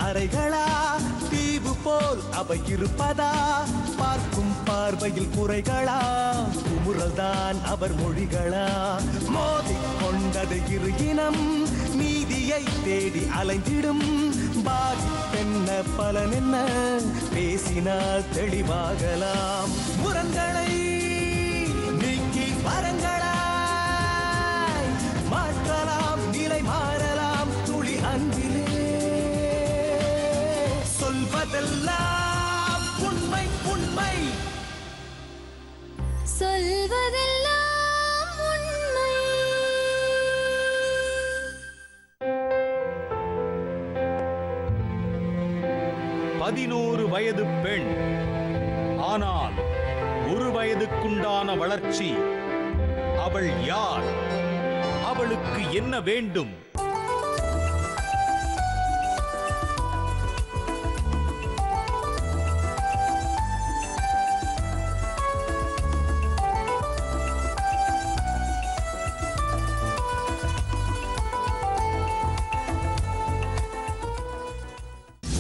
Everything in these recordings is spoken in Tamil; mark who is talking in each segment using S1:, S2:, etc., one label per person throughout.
S1: அறைகளா தீவு போல் அவை இருப்பதா? பார்க்கும் பார்வையில் குறைகளா? குமுறல்தான் அவர் மொழிகளா? மோதிக் கொண்டது இரு இனம் நீதியை தேடி அலைந்திடும். பாதிப்பென்ன பலன் என்ன? பேசினால் தெளிவாகலாம். முரண்களை நீக்கி வரங்களா மாற்றலாம். நிலை மாறலாம் துளி அன்பிலே. சொல்வதெல்லாம் உண்மை உண்மை.
S2: சொல்வதெல்லாம் உண்மை.
S3: பதினோரு வயது பெண். ஆனால் ஒரு வயதுக்குண்டான வளர்ச்சி. அவள் யார்? அவளுக்கு என்ன வேண்டும்?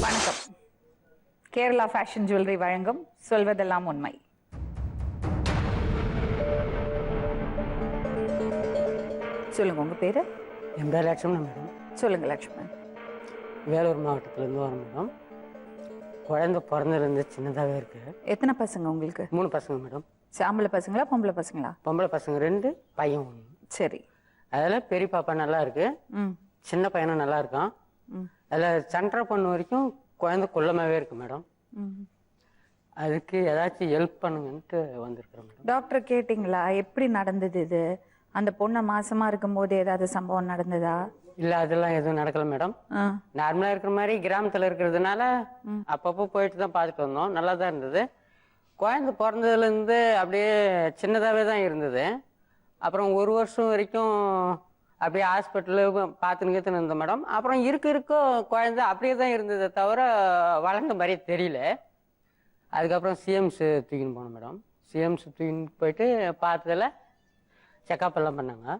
S4: வணக்கம். கேரளா ஃபேஷன் ஜுவல்லரி வழங்கும் சொல்வதெல்லாம் உண்மை. சொல்லுங்க, உங்க பேரு?
S5: என் பேர் லட்சுமணன் மேடம்.
S4: சொல்லுங்க லட்சுமணன்.
S5: வேலூர் மாவட்டத்திலேருந்து வரோம் மேடம். குழந்தை பிறந்திருந்து சின்னதாகவே இருக்கு.
S4: எத்தனை பசங்க உங்களுக்கு?
S5: 3 பசங்க மேடம்.
S4: ஆம்பளை பசங்களா பொம்பளை பசங்களா?
S5: பொம்பளை பசங்க 2, பையன் 1.
S4: சரி.
S5: அதில் பெரிய பாப்பா நல்லா இருக்கு, சின்ன பையனும் நல்லா இருக்கான். அதில் சென்டர் பண்ண வரைக்கும் குழந்தை குள்ளமாகவே இருக்கு மேடம். அதுக்கு ஏதாச்சும் ஹெல்ப் பண்ணுங்கன்ட்டு வந்திருக்கிறேன் மேடம்.
S4: டாக்டர் கேட்டிங்களா எப்படி நடந்தது இது? அந்த பொண்ணை மாசமா இருக்கும் போது ஏதாவது சம்பவம் நடந்ததா?
S5: இல்லை, அதெல்லாம் எதுவும் நடக்கல மேடம். நார்மலாக இருக்கிற மாதிரி கிராமத்தில் இருக்கிறதுனால அப்பப்போ போயிட்டு தான் பார்த்துட்டு வந்தோம். நல்லா தான் இருந்தது. குழந்தை பிறந்ததுலேருந்து அப்படியே சின்னதாகவே தான் இருந்தது. அப்புறம் 1 வருஷம் வரைக்கும் அப்படியே ஹாஸ்பிட்டலு பார்த்துன்னு இருந்தோம் மேடம். அப்புறம் இருக்கோ குழந்தை அப்படியே தான் இருந்ததை தவிர வளர்ந்த மாதிரியே தெரியல. அதுக்கப்புறம் சிஎம்ஸு தூக்கின்னு போனோம் மேடம். சிஎம்ஸு தூக்கின்னு போயிட்டு பார்த்ததில் செக்கப் எல்லாம் பண்ணாங்க.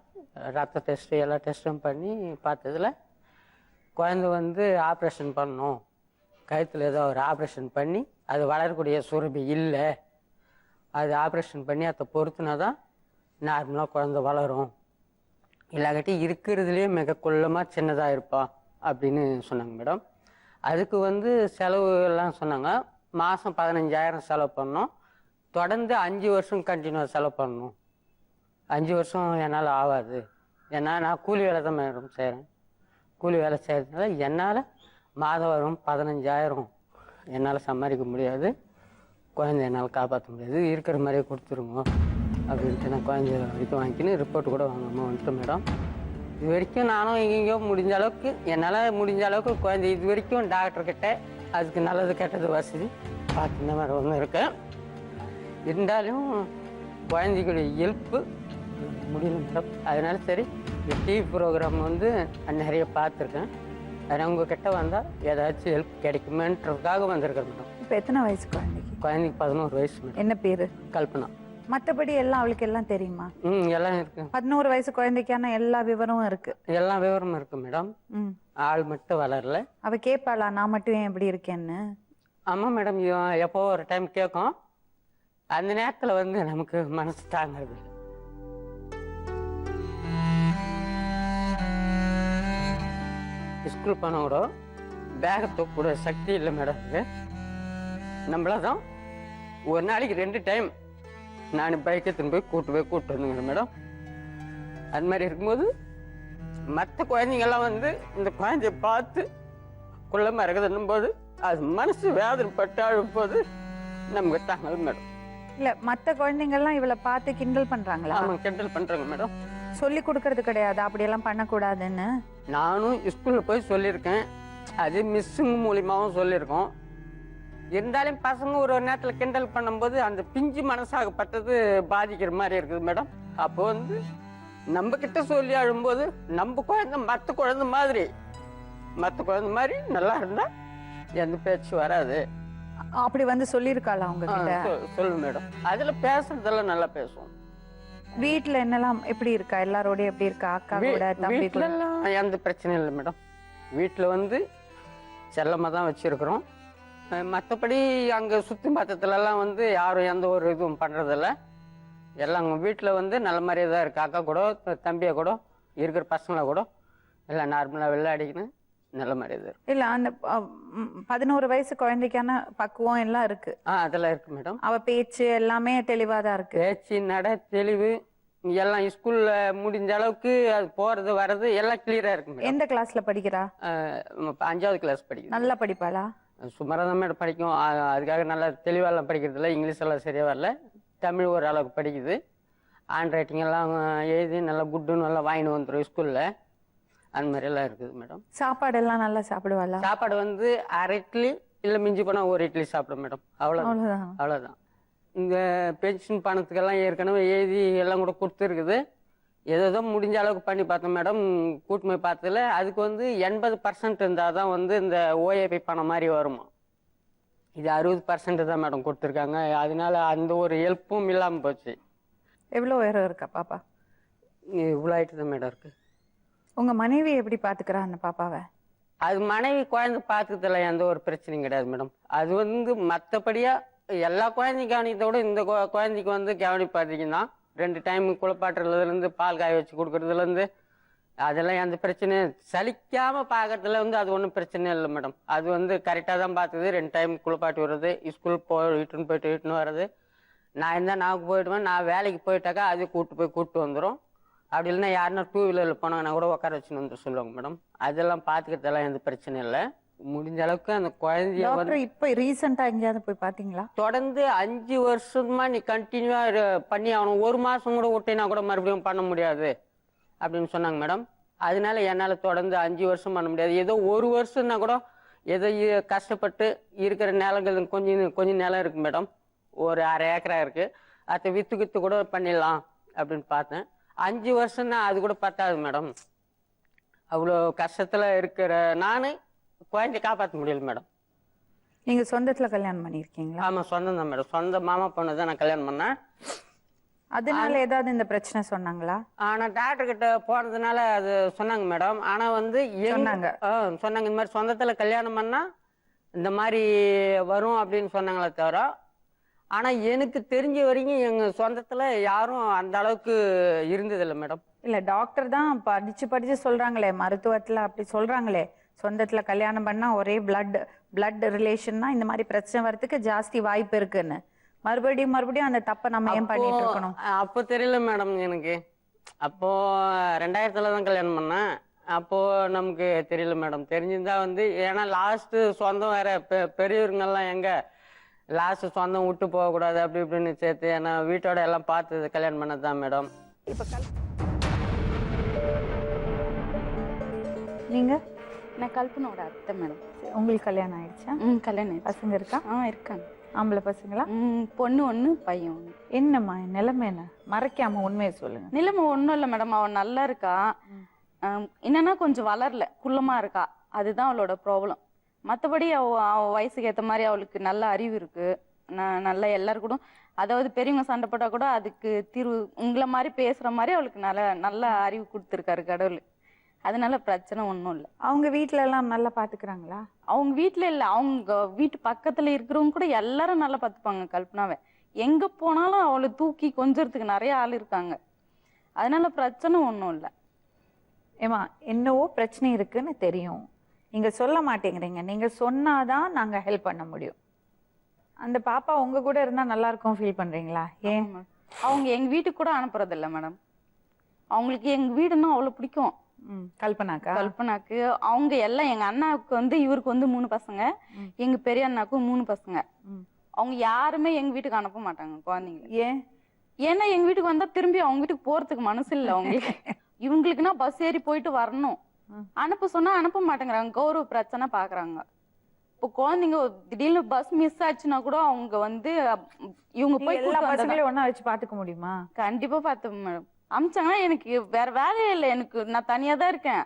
S5: ரத்த டெஸ்ட்டு எல்லா டெஸ்ட்டும் பண்ணி பார்த்ததில் குழந்தை வந்து ஆப்ரேஷன் பண்ணணும், கழுத்தில் ஏதோ ஒரு ஆப்ரேஷன் பண்ணி அது வளரக்கூடிய சுரபி இல்லை, அது ஆப்ரேஷன் பண்ணி அதை பொறுத்துனா தான் நார்மலாக குழந்தை வளரும், இல்லாட்டி இருக்கிறதுலேயே மிக குள்ளமாக சின்னதாக இருப்பா அப்படின்னு சொன்னாங்க மேடம். அதுக்கு வந்து செலவு எல்லாம் சொன்னாங்க. மாதம் 15,000 செலவு பண்ணோம். தொடர்ந்து 5 வருஷம் கண்டினியூவாக செலவு பண்ணணும். 5 வருஷம் என்னால் ஆகாது. ஏன்னா நான் கூலி வேலை தான் மேடம் செய்கிறேன். கூலி வேலை செய்கிறதுனால என்னால் மாதம் வரும் 15,000 என்னால் சம்பாதிக்க முடியாது. குழந்தை என்னால் காப்பாற்ற முடியாது. இருக்கிற மாதிரியே கொடுத்துருங்க அப்படின்ட்டு நான் குழந்தை வரைக்கும் வாங்கிக்கின்னு ரிப்போர்ட் கூட வாங்காமல் வந்துட்டேன் மேடம். இது வரைக்கும் நானும் எங்கெங்கேயோ முடிஞ்ச அளவுக்கு என்னால் முடிஞ்ச அளவுக்கு குழந்தை இது வரைக்கும் டாக்டர்கிட்ட அதுக்கு நல்லது கெட்டது வசதி பார்த்து இந்த மாதிரி ஒன்று இருக்கேன். இருந்தாலும் குழந்தைகளுடைய ஹெல்ப்பு முடியல மேடம். அதனால சரி டிவி ப்ரோக்ராம் வந்து நிறைய பார்த்துருக்கேன். அதனால் உங்ககிட்ட வந்தால் ஏதாச்சும் ஹெல்ப் கிடைக்குமேன்றதுக்காக வந்திருக்கேன் மேடம்.
S4: இப்போ எத்தனை வயசு குழந்தைக்கு?
S5: குழந்தைக்கு 11 வயசு மேடம்.
S4: என்ன பேர்?
S5: கல்பனா.
S4: மற்றபடி எல்லாம் அவளுக்கு எல்லாம் தெரியுமா?
S5: எல்லாம் இருக்கு.
S4: 11 வயசு குழந்தைக்கான எல்லா விவரமும் இருக்கு.
S5: எல்லா விவரமும் இருக்கு மேடம். ஆள் மட்டும் வளரல.
S4: அவ கேட்பாளா நான் மட்டும் ஏன் எப்படி இருக்கேன்னு?
S5: ஆமா மேடம், எப்போ ஒரு டைம் கேட்கும். அந்த நேரத்தில் வந்து நமக்கு மனசு தாங்கிறது. ஸ்கூல் போன கூட பேக தூக்கூட சக்தி இல்லை மேடம். நம்மளதான் ஒரு நாளைக்கு 2 டைம் நான் பைக் எடுத்துன்னு போய் கூப்பிட்டு வந்துங்க மேடம். அது மாதிரி இருக்கும்போது மற்ற குழந்தைங்கெல்லாம் வந்து இந்த குழந்தைய பார்த்து குள்ளமாக இருக்குதுன்னும் போது அது மனசு வேதனைப்பட்டு அழும் போது நமக்கு தாங்க மேடம்.
S4: இல்ல மத்த குழந்தைங்கள்லாம் இவளை பார்த்து கிண்டல் பண்றாங்களா?
S5: ஆமா, கிண்டல் பண்றாங்க மேடம்.
S4: சொல்லி கொடுக்கறது கிடையாது அப்படியெல்லாம் பண்ணக்கூடாதுன்னு?
S5: நானும் ஸ்கூல்ல போய் சொல்லியிருக்கேன், அது மிஸ்ஸுங்க மூலியமாவும் சொல்லியிருக்கோம். இருந்தாலும் பசங்க ஒரு நேரத்தில் கிண்டல் பண்ணும்போது அந்த பிஞ்சு மனசாகப்பட்டது பாதிக்கிற மாதிரி இருக்குது மேடம். அப்போ வந்து நம்ம கிட்ட சொல்லி அழும்போது நம்ம குழந்தை மற்ற குழந்தை மாதிரி நல்லா இருந்தா எந்த பேச்சு வராது.
S4: அப்படி வந்து சொல்லியிருக்காளா அவங்க கிட்ட?
S5: சொல்லு மேடம். அதுல பேசுறதெல்லாம் நல்லா பேசுவோம்.
S4: வீட்டுல என்னெல்லாம் எப்படி இருக்கா? எல்லாரோட எப்படி இருக்கா? அக்கா கூட தம்பி கூட?
S5: எந்த பிரச்சனையும் இல்லை மேடம். வீட்டுல வந்து செல்லமா தான் வச்சிருக்கிறோம். மற்றபடி அங்க சுத்தி மத்தத்துல எல்லாம் வந்து யாரும் எந்த ஒரு இதுவும் பண்றதில்ல. எல்லாம் அவங்க வீட்டுல வந்து நல்ல மாதிரியே தான் இருக்கு. அக்கா கூட தம்பியை கூட இருக்கிற பசங்களை கூட எல்லாம் நார்மலா விளையாடிக்கணும் நல்ல மாதிரி தான் இருக்கு.
S4: இல்ல அந்த 11 வயசு குழந்தைக்கான பக்குவம் எல்லாம் இருக்கு?
S5: அதெல்லாம் இருக்கு மேடம்.
S4: அவ பேச்சு எல்லாமே தெளிவா தான் இருக்கு.
S5: பேச்சு நட தெளிவு எல்லாம் ஸ்கூல்ல முடிஞ்ச அளவுக்கு அது போறது வர்றது எல்லாம் கிளியரா இருக்கு.
S4: எந்த கிளாஸ்ல படிக்கிறா?
S5: 5வது கிளாஸ் படிக்குது.
S4: நல்லா படிப்பாளா?
S5: சுமாராக தான் மேடம் படிக்கும். அதுக்காக நல்லா தெளிவாலாம் படிக்கிறது இல்லை. இங்கிலீஷ் எல்லாம் சரியா வரல. தமிழ் ஓரளவுக்கு படிக்குது. ஹேண்ட் ரைட்டிங் எல்லாம் எழுதி நல்லா குட்டுன்னு நல்லா வாங்கிட்டு வந்துடும் ஸ்கூல்ல. அந்த மாதிரி எல்லாம் இருக்குது மேடம்.
S4: சாப்பாடு எல்லாம் நல்லா சாப்பிடுவாளா?
S5: சாப்பாடு வந்து 1/2 இட்லி இல்லை மிஞ்சி போனால் 1 இட்லி சாப்பிடும் மேடம். அவ்வளோதான். இந்த பென்ஷன் பணத்துக்கெல்லாம் ஏற்கனவே எழுதி எல்லாம் கூட கொடுத்துருக்குது. ஏதோ முடிஞ்ச அளவுக்கு பண்ணி பார்த்தோம் மேடம். கூட்டுமை பார்த்ததில் அதுக்கு வந்து 80% இருந்தால் தான் வந்து இந்த ஓஏபி பணம் மாதிரி வருமா. இது 60% தான் மேடம் கொடுத்துருக்காங்க. அதனால அந்த ஒரு ஹெல்ப்பும் இல்லாமல் போச்சு.
S4: எவ்வளோ உயரம் இருக்கா பாப்பா?
S5: இவ்வளோ ஆயிட்டு தான் மேடம் இருக்கு.
S4: உங்க மனைவி எப்படி பாத்துக்கிறா அந்த பாப்பாவை?
S5: அது மனைவி குழந்தை பார்த்துக்கிறதுல எந்த ஒரு பிரச்சனையும் கிடையாது மேடம். அது வந்து மற்றபடியா எல்லா குழந்தையும் கவனிக்கிறத விட இந்த குழந்தைக்கு வந்து கவனிப்பாத்தீங்கன்னா 2 டைம் குளிப்பாட்டுறதுலேருந்து பால் காய வச்சு கொடுக்கறதுலேருந்து அதெல்லாம் எந்த பிரச்சனையும் சலிக்காம பார்க்கறதுல வந்து அது ஒன்றும் பிரச்சனை இல்லை மேடம். அது வந்து கரெக்டாக தான் பார்த்துது. 2 டைம் குளிப்பாட்டி வர்றது, ஸ்கூல் இட்டுன்னு வர்றது. நான் இருந்தால் நான் போயிடுவேன். நான் வேலைக்கு போயிட்டாக்கா அது கூப்பிட்டு வந்துடும். அப்படி இல்லைன்னா யாருன்னா 2 வீலரில் போனாங்கன்னா கூட உட்கார வச்சுன்னு வந்து சொல்லுவாங்க மேடம். அதெல்லாம் பார்த்துக்கிறதெல்லாம் எந்த பிரச்சனையும் இல்லை. முடிஞ்ச அளவுக்கு அந்த குழந்தைய வந்து
S4: இப்போ ரீசெண்டாக எங்கேயாவது போய் பார்த்தீங்களா?
S5: தொடர்ந்து 5 வருஷமா நீ கண்டினியூவா பண்ணி ஆகணும். 1 மாசம் கூட விட்டினா கூட மறுபடியும் பண்ண முடியாது அப்படின்னு சொன்னாங்க மேடம். அதனால என்னால் தொடர்ந்து 5 வருஷம் பண்ண முடியாது. ஏதோ 1 வருஷம்னா கூட ஏதோ கஷ்டப்பட்டு இருக்கிற நிலங்கள் கொஞ்சம் நிலம் இருக்கு மேடம். ஒரு 1/2 ஏக்கரா இருக்கு. அதை வித்து கூட பண்ணிடலாம் அப்படின்னு பார்த்தேன். 5 வருஷம்னா அது கூட பத்தாது மேடம். அவ்வளோ கஷ்டத்துல இருக்கிற நானு குழந்தைய காப்பாற்ற முடியல மேடம்.
S4: நீங்க சொந்தத்துல கல்யாணம் பண்ணிருக்கீங்களா?
S5: ஆமா, சொந்தம் தான் மேடம். சொந்த மாமா பொண்ணு தான் நான் கல்யாணம் பண்ணேன்.
S4: அதனால ஏதாவது இந்த பிரச்சனை சொன்னாங்களா?
S5: ஆனா டாக்டர் கிட்ட போனதுனால அது சொன்னாங்க மேடம். ஆனா வந்து சொன்னாங்க இந்த மாதிரி சொந்தத்துல கல்யாணம் பண்ணா இந்த மாதிரி வரும் அப்படின்னு சொன்னாங்களே தவிர, ஆனா எனக்கு தெரிஞ்ச வரைக்கும் எங்க சொந்தத்துல யாரும் அந்த அளவுக்கு இருந்ததில்லை மேடம்.
S4: இல்ல டாக்டர் தான் படிச்சு சொல்றாங்களே, மருத்துவத்துல அப்படி சொல்றாங்களே, சொந்தத்துல கல்யாணம் பண்ணா ஒரே பிளட் ரிலேஷன்னா இந்த மாதிரி பிரச்சனை வரதுக்கு ஜாஸ்தி வாய்ப்பு இருக்குன்னு. மறுபடியும் அந்த தப்பை நம்ம ஏன் பண்ணிட்டு இருக்கணும்?
S5: அப்போ தெரியல மேடம் எனக்கு. அப்போ 2000த்துல தான் கல்யாணம் பண்ணேன். அப்போ நமக்கு தெரியல மேடம். தெரிஞ்சிருந்தா வந்து ஏன்னா லாஸ்ட் சொந்தம் வேற பெரியவருங்கெல்லாம் எங்க லாஸ்ட் சொந்தம் விட்டு போகக்கூடாது அப்படி இப்படின்னு சேர்த்து ஏன்னா வீட்டோட எல்லாம் பார்த்து கல்யாணம் பண்ணதுதான் மேடம்.
S4: இப்ப நீங்க?
S2: நான் கல்பனோட அத்தை மேடம்.
S4: உங்களுக்கு கல்யாணம் ஆயிடுச்சா?
S2: கல்யாணம்.
S4: பசங்க இருக்கா?
S2: இருக்காங்க.
S4: ஆம்பளை பசங்களா?
S2: பொண்ணு 1 பையன் 1.
S4: என்னம்மா நிலைமை என்ன? மறைக்காம உண்மையை சொல்லுங்க.
S2: நிலைமை ஒன்றும் இல்லை மேடம். அவன் நல்லா இருக்கா. என்னன்னா கொஞ்சம் வளரல, குள்ளமா இருக்கா. அதுதான் அவளோட ப்ராப்ளம். மற்றபடி அவ வயசுக்கு ஏற்ற மாதிரி அவளுக்கு நல்ல அறிவு இருக்கு. நல்லா எல்லாரும் கூட, அதாவது பெரியவங்க சண்டை போட்டா கூட அதுக்கு தீர்வு உங்களை மாதிரி பேசுற மாதிரி அவளுக்கு நல்ல அறிவு கொடுத்துருக்காரு கடவுள். அதனால பிரச்சனை ஒன்றும் இல்லை.
S4: அவங்க வீட்டுல எல்லாம் நல்லா பாத்துக்கிறாங்களா?
S2: அவங்க வீட்டுல இல்லை, அவங்க வீட்டு பக்கத்துல இருக்கிறவங்க கூட எல்லாரும் நல்லா பார்த்துப்பாங்க கல்பனாவை. எங்க போனாலும் அவளை தூக்கி கொஞ்சறதுக்கு நிறைய ஆள் இருக்காங்க. அதனால பிரச்சனை ஒன்றும் இல்லை.
S4: ஏமா என்னவோ பிரச்சனை இருக்குன்னு தெரியும். நீங்க சொல்ல மாட்டேங்கிறீங்க. நீங்க சொன்னாதான் நாங்க ஹெல்ப் பண்ண முடியும். அந்த பாப்பா உங்க கூட இருந்தா நல்லா இருக்கும் ஃபீல் பண்றீங்களா? ஏன்?
S2: அவங்க எங்க வீட்டுக்கு கூட அனுப்புறது இல்ல மேடம். அவங்களுக்கு எங்க வீடுன்னா அவ்வளவு பிடிக்கும்.
S4: கல்பனாக்கா?
S2: கல்பனாக்கு அவங்க எல்லாம் எங்க அண்ணாவுக்கு வந்து இவருக்கு வந்து 3 பசங்க, எங்க பெரிய அண்ணாக்கும் 3 பசங்க. அவங்க யாருமே எங்க வீட்டுக்கு அனுப்ப மாட்டாங்க குழந்தைங்க.
S4: ஏன்?
S2: ஏன்னா எங்க வீட்டுக்கு வந்தா திரும்பி அவங்க வீட்டுக்கு போறதுக்கு மனசு இல்ல அவங்களுக்கு. இவங்களுக்குன்னா பஸ் ஏறி போயிட்டு வரணும். அனுப்ப சொன்னா அனுப்ப மாட்டேங்கிறாங்க. கௌரவ பிரச்சனை பாக்குறாங்க. இப்போ குழந்தைங்க திடீர்னு பஸ் மிஸ் ஆச்சுன்னா கூட அவங்க வந்து இவங்க போய்
S4: எல்லா பசங்களையும் ஒண்ணா வச்சு பாத்துக்க முடியுமா?
S2: கண்டிப்பா பாத்து மேடம். அமிச்சாங்கன்னா எனக்கு வேற வேலையே இல்லை. எனக்கு நான் தனியா தான் இருக்கேன்.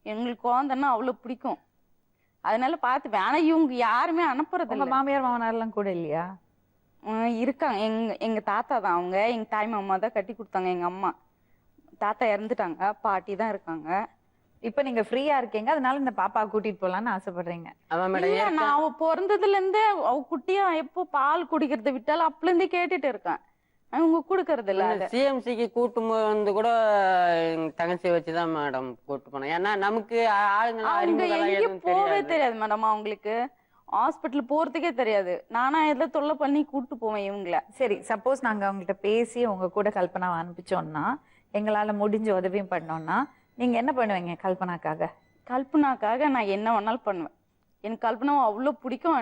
S2: எங்களுக்கு குழந்தைன்னா அவ்வளவு பிடிக்கும். அதனால பாத்துப்பேன். ஆனா இவங்க யாருமே அனுப்புறது இல்ல.
S4: மாமியார் மாமனார் எல்லாம் கூட இல்லையா?
S2: இருக்காங்க. எங்க தாத்தா தான். அவங்க எங்க தாய் மாமா தான் கட்டி கொடுத்தாங்க. எங்க அம்மா தாத்தா இறந்துட்டாங்க. பாட்டி தான் இருக்காங்க.
S4: இப்ப நீங்க ஃப்ரீயா இருக்கீங்க, அதனால இந்த பாப்பா கூட்டிட்டு போலான்னு ஆசைப்படுறீங்க.
S2: இல்ல, நான் அவ பிறந்ததுல இருந்தே அவ குட்டியா எப்போ பால் குடிக்கிறத விட்டாலும் அப்பல இருந்தே கேட்டுட்டு இருக்கேன். அவங்க குடுக்கறது இல்ல.
S5: சிஎம்சிக்கு கூட்டு வந்து கூட எங்க தங்கச்சி வச்சுதான் மேடம் கூட்டு போனோம். ஏன்னா நமக்கு
S2: ஆளுங்க போவே தெரியாது மேடம். அவங்களுக்கு ஹாஸ்பிட்டல் போறதுக்கே தெரியாது. நானா எதுல தொல்லை பண்ணி கூட்டு போவேன் இவங்கள.
S4: சரி, சப்போஸ் நாங்க அவங்கள்ட்ட பேசி உங்க கூட கல்பனா அனுப்பிச்சோம்னா, எங்களால முடிஞ்ச உதவியும் பண்ணோம்னா, நீங்க என்ன பண்ணுவீங்க கல்பனாக்காக?
S2: கல்பனாக்காக நான் என்ன வேணாலும் பண்ணுவேன். எனக்கு கல்பனா அவ்வளவு பிடிக்கும்.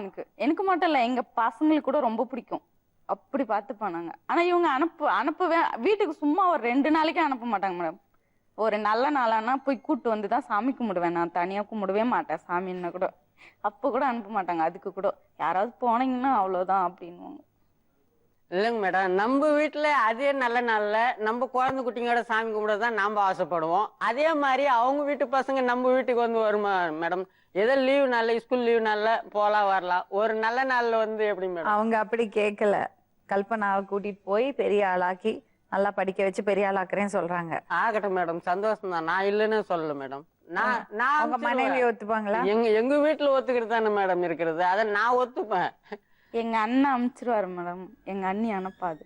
S2: எனக்கு மட்டும் இல்ல, எங்க பசங்களுக்கு கூட ரொம்ப பிடிக்கும். அப்படி பார்த்து பண்ணாங்க. ஆனா இவங்க அனுப்பவே வீட்டுக்கு சும்மா ஒரு 2 நாளைக்கே அனுப்ப மாட்டாங்க மேடம். ஒரு நல்ல நாளானா போய் கூட்டு வந்துதான் சாமி கும்பிடுவேன். நான் தனியா கும்பிடவே மாட்டேன் சாமின்னா கூட. அப்ப கூட அனுப்ப மாட்டாங்க. அதுக்கு கூட யாராவது போனீங்கன்னா அவ்வளவுதான் அப்படின்னுவாங்க.
S5: இல்லைங்க மேடம், நம்ம வீட்டுல அதே நல்ல நாள்ல நம்ம குழந்தை குட்டிங்களோட சாமி கும்பிடதான் நாம ஆசைப்படுவோம். அதே மாதிரி அவங்க வீட்டு பசங்க நம்ம வீட்டுக்கு வந்து வருமா மேடம்? ஏதோ லீவ் நாள்ல, ஸ்கூல் லீவ் நாள்ல போலாம் வரலாம். ஒரு நல்ல நாள்ல வந்து எப்படி மேடம்?
S4: அவங்க அப்படி கேட்கல. கல்பனாவை கூட்டிட்டு போய் பெரிய ஆளாக்கி நல்லா படிக்க வச்சு பெரிய ஆளாக்குறேன்னு சொல்றாங்க.
S5: ஆகட்டும் மேடம், சந்தோஷம் தான். நான் இல்லைன்னு சொல்லல மேடம். நான்
S4: மனைவி ஒத்துப்பாங்களா?
S5: எங்க வீட்டுல ஒத்துக்கிட்டு தானே மேடம் இருக்கிறது. அதை நான் ஒத்துப்பேன்.
S2: எங்க அண்ணன் அனுப்பிச்சிருவாரு மேடம். எங்க அண்ணி அனுப்பாது.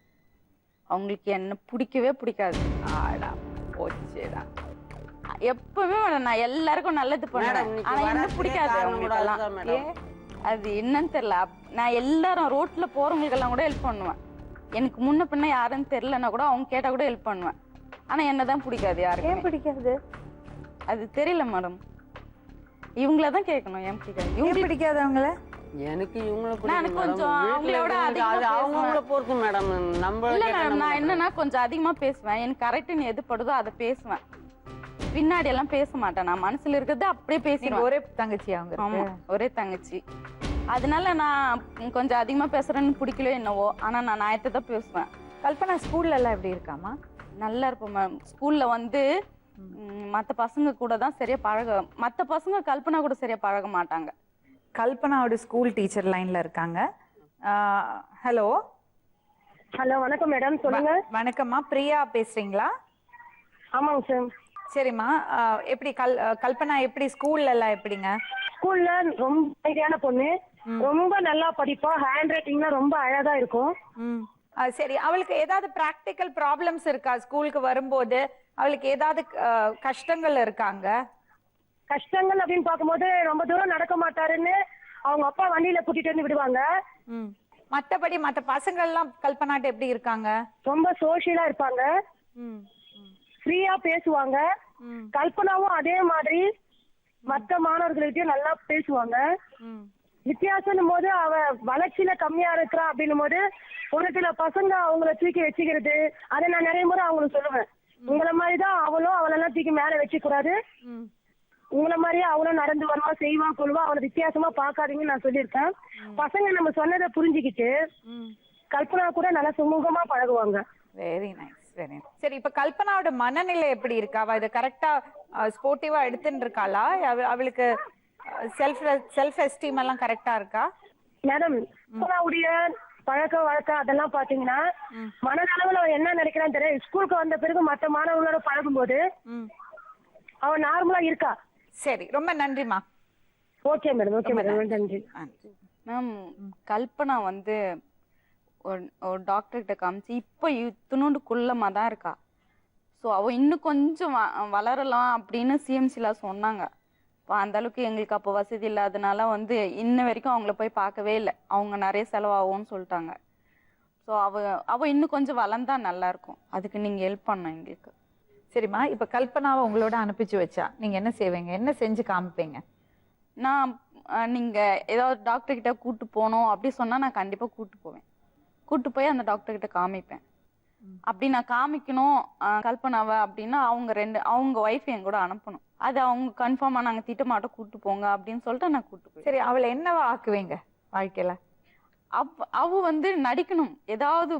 S2: அவங்களுக்கு என்ன பிடிக்கவே பிடிக்காது.
S4: ஆடா போச்சுடா.
S2: எப்பவுமே மேடம் நான் எல்லாருக்கும் நல்லது பண்ணுவேன். ஆனா என்ன பிடிக்காது அவங்களுக்கெல்லாம். அது என்னன்னு தெரியல. நான் எல்லாரும் ரோட்ல போறவங்களுக்கு எல்லாம் கூட ஹெல்ப் பண்ணுவேன். எனக்கு முன்ன பின்ன யாருன்னு தெரியலன்னா கூட அவங்க கேட்டா கூட ஹெல்ப் பண்ணுவேன். ஆனா என்னதான் பிடிக்காது. யாருக்கு
S4: ஏன் பிடிக்காது?
S2: அது தெரியல மேடம். இவங்களதான் கேட்கணும் ஏன் பிடிக்காது.
S4: இவங்க பிடிக்காது அவங்கள.
S5: எனக்கு இவங்கள
S2: நான் கொஞ்சம் அவங்களோட
S5: அவங்கள பொறுத்து மேடம். நம்ம
S2: இல்ல மேடம், நான் என்னன்னா கொஞ்சம் அதிகமா பேசுவேன். எனக்கு கரெக்ட்னு எது படுதோ அதை பேசுவேன். பின்னாடி எல்லாம் பேச மாட்டேன். நான் மனசுல இருக்கிறது அப்படியே பேசுவேன்.
S4: ஒரே தங்கச்சி அவங்க?
S2: ஆமா, ஒரே தங்கச்சி. அதனால நான் கொஞ்சம் அதிகமா பேசுறேன்னு பிடிக்கலையோ என்னவோ. ஆனா நான் நியாயத்தை தான் பேசுவேன்.
S4: கல்பனா ஸ்கூல்ல எல்லாம் எப்படி இருக்காமா?
S2: நல்லா இருப்போம் மேம். ஸ்கூல்ல வந்து மத்த பசங்க கூட தான் சரியா மத்த பசங்க கல்பனா கூட சரியா பழக மாட்டாங்க.
S4: கல்பனாவோட ஸ்கூல் டீச்சர் லைன்ல இருக்காங்க. ஹலோ.
S6: ஹலோ, வணக்கம் மேடம், சொல்லுங்க.
S4: வணக்கம்மா, பிரியா பேசுறீங்களா?
S6: ஆமாங்க சார்.
S4: சரிம்மா, எப்படி கல்பனா எப்படி ஸ்கூல்ல எல்லாம் எப்படிங்க?
S6: ஸ்கூல்ல ரொம்ப அமைதியான பொண்ணு, ரொம்ப நல்லா படிப்பா. ஹேண்ட் ரைட்டிங்லாம் ரொம்ப அழகா இருக்கும்.
S4: சரி, அவளுக்கு ஏதாவது பிராக்டிக்கல் ப்ராப்ளம்ஸ் இருக்கா? ஸ்கூலுக்கு வரும்போது அவளுக்கு ஏதாவது கஷ்டங்கள் இருக்காங்க?
S6: கஷ்டங்கள் அப்படின்னு பார்க்கும்போது ரொம்ப தூரம் நடக்க மாட்டாருன்னு அவங்க அப்பா வண்டியில கூட்டிட்டு வந்து விடுவாங்க.
S4: மத்தபடி மத்த பசங்க எல்லாம் கல்பனாட்ட எப்படி இருக்காங்க?
S6: ரொம்ப சோஷியலா இருப்பாங்க, ஃப்ரீயா பேசுவாங்க. கல்பனாவும் அதே மாதிரி மற்ற மாணவர்கள்கிட்டயும் நல்லா பேசுவாங்க. வித்தியாசம் போது அவ வளர்ச்சியில கம்மியா இருக்கிறா அப்படின்னும் போது ஒரு சில பசங்க அவங்கள தூக்கி வச்சுக்கிறது, அதை நான் நிறைய முறை அவங்களுக்கு சொல்லுவேன். உங்களை மாதிரிதான் அவளும் அவளெல்லாம் தூக்கி மேல வச்சு கூடாது, உங்களை மாதிரியே அவளும் நடந்து வருவா, செய்வா, கொள்வா, அவளை வித்தியாசமா பாக்காதீங்கன்னு நான் சொல்லியிருக்கேன். பசங்க நம்ம சொன்னதை புரிஞ்சுக்கிட்டு கல்பனா கூட நல்லா சுமூகமா பழகுவாங்க.
S4: Very nice, very nice. சரி, இப்ப கல்பனாவோட மனநிலை எப்படி இருக்கா? அவ இதை கரெக்டா ஸ்போர்ட்டிவா எடுத்துட்டு இருக்காளா? அவளுக்கு செல்ஃப் எஸ்டீம் எல்லாம் கரெக்டா இருக்கா?
S6: மேடம், கல்பனாவுடைய பழக்க வழக்கம் அதெல்லாம் பாத்தீங்கன்னா மனதளவுல அவன் என்ன நினைக்கிறான்னு தெரியும். ஸ்கூலுக்கு வந்த பிறகு மற்ற மாணவர்களோட பழகும் போது அவன் நார்மலா இருக்கா.
S4: சரி, ரொம்ப நன்றிமா.
S6: ஓகே மேடம், ஓகே மேடம், நன்றி
S2: மேம். கல்பனா வந்து ஒரு டாக்டர் கிட்ட காமிச்சு இப்போ இத்தினோண்டு குள்ளமா தான் இருக்கா. ஸோ அவ இன்னும் கொஞ்சம் வளரலாம் அப்படின்னு சிஎம்சில சொன்னாங்க. இப்போ அந்த அளவுக்கு எங்களுக்கு அப்போ வசதி இல்லாதனால வந்து இன்ன வரைக்கும் அவங்கள போய் பார்க்கவே இல்லை. அவங்க நிறைய செலவாகும்னு சொல்லிட்டாங்க. ஸோ அவ இன்னும் கொஞ்சம் வளர்ந்தா நல்லா இருக்கும். அதுக்கு நீங்க ஹெல்ப் பண்ணணும் எங்களுக்கு.
S4: சரிம்மா, இப்ப கல்பனாவை உங்களோட அனுப்பிச்சு வச்சா நீங்க என்ன செய்வீங்க? என்ன செஞ்சு காமிப்பீங்க?
S2: நான் நீங்க ஏதாவது டாக்டர் கிட்ட கூட்டு போகணும் அப்படி சொன்னா நான் கண்டிப்பா கூட்டு போவேன். கூட்டு போய் அந்த டாக்டர் கிட்ட காமிப்பேன். அப்படி நான் காமிக்கணும் கல்பனாவை அப்படின்னா அவங்க ஒய்ஃப் என் கூட அனுப்பணும். அது அவங்க கன்ஃபார்மா நாங்க திட்டமாட்டோம் கூட்டு போங்க அப்படின்னு சொல்லிட்டு நான் கூட்டு போய்.
S4: சரி, அவளை என்னவா ஆக்குவீங்க வாழ்க்கையில?
S2: அவ வந்து நடிக்கணும், ஏதாவது